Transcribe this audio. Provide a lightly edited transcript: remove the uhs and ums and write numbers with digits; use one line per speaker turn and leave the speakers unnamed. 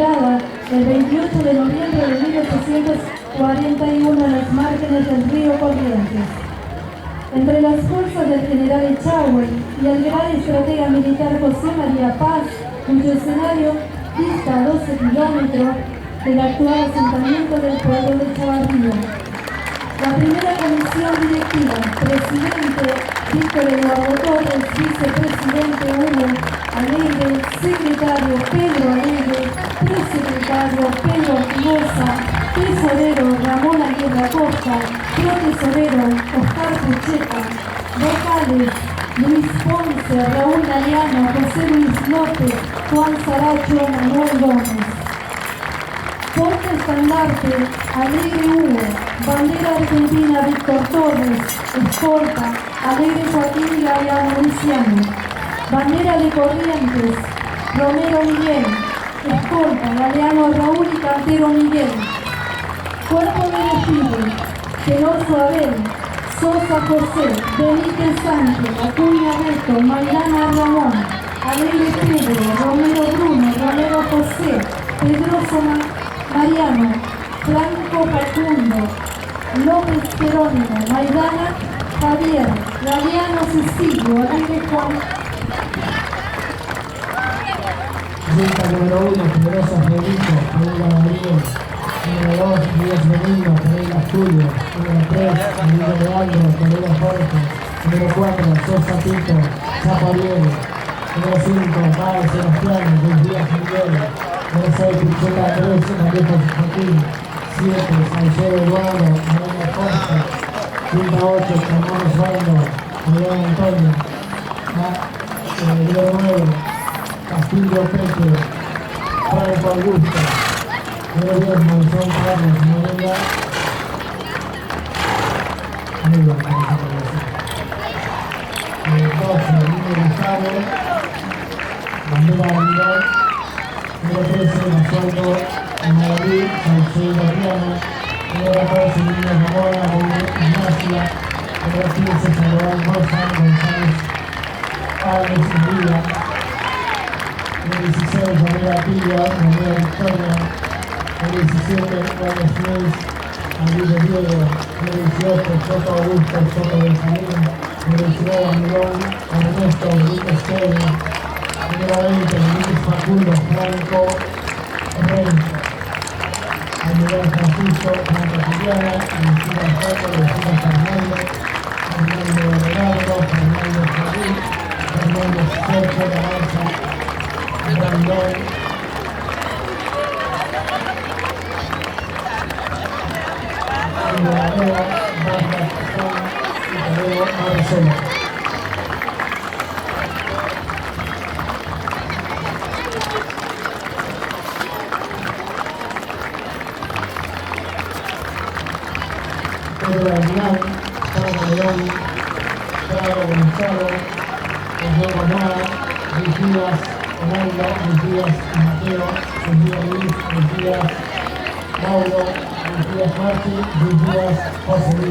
celebrada el 28 de noviembre de 1841 en las márgenes del río Corrientes. Entre las fuerzas del general Echagüe y el gran estratega militar José María Paz, cuyo escenario dista a 12 kilómetros del actual asentamiento del pueblo de Chavarría. La primera comisión directiva, presidente Víctor Eduardo Torres, vicepresidente Hugo Alegre, secretario Pedro Alegre, presecretario Pedro Espinosa, tesorero Ramón Aguirre Costa, protesorero Oscar Pucheta, vocales Luis Ponce, Raúl Galeano, José Luis López, Juan Saracho, Manuel Gómez. Porte estandarte, Alegre Hugo, bandera argentina Víctor Torres, escolta, Alegre Joaquín Galeano Luciano, bandera de Corrientes, Romero Miguel, escolta, Galeano Raúl y Cantero Miguel, cuerpo de desfile, Peroso Abel, Sosa José, Benítez Sánchez, Acuña Beto, Maidana Ramón, Alegre Pedro, Romero Bruno, Romero José, Pedroso Mariano, Franco Facundo, López Jerónimo, Maidana Javier, Galeano Cecilio, Alegre Juan.
Junta número 1, Pedroso Federico, Pereira Gabriel. Número 2, Díaz Benigno, Pereira Julio. Número 3, Emilio Leandro, Pereira Jorge. Número 4, Sosa Tito, Chapo Ariel. Número 5, Páez Sebastián, Luis Díaz Miguel. Número 6, Picheta Andrés, María Joaquín. 7, Salcedo Eduardo, María Costa. Quinta 8, Ramón Osvaldo, Adrián Antonio. Número 9, Castillo Pepe, Franco Augusto. Número 10, Monzón Carlos, Moreira. Número 12, Niño Gustavo, bandera de Milán. Número 13, Basualdo Madrid, Salcedo Adriana. Número 14, Niño Zamora, Ignacia. Número 15, Salvador Rosa, González Álvarez Villa. Número 16, María Pilla, María Victoria. Número 17, Juárez Luis, Aguirre Diego. Número 18, Soto Augusto, Soto Benjamín. Número 19, Amigón, Ernesto, Luis Pérez. Número 20, Luis Facundo, Franco Renzo. Amigón Francisco, Franco Juliana, Lucina Franco, Lucina Fernando, Fernando Leonardo, Fernando Javier, Fernando Sergio Galanza, Brandon. Guadalajara, Baja Cajón y Toledo, Arizona. Pedro Aguilar, Carlos León, Carlos Gonzalo, José Gomara, Luis Díaz, Orlando, Luis Díaz Mateo, Luis Díaz Luis, Luis Díaz Mauro, Luis Díaz Martí, Luis Díaz José Luis.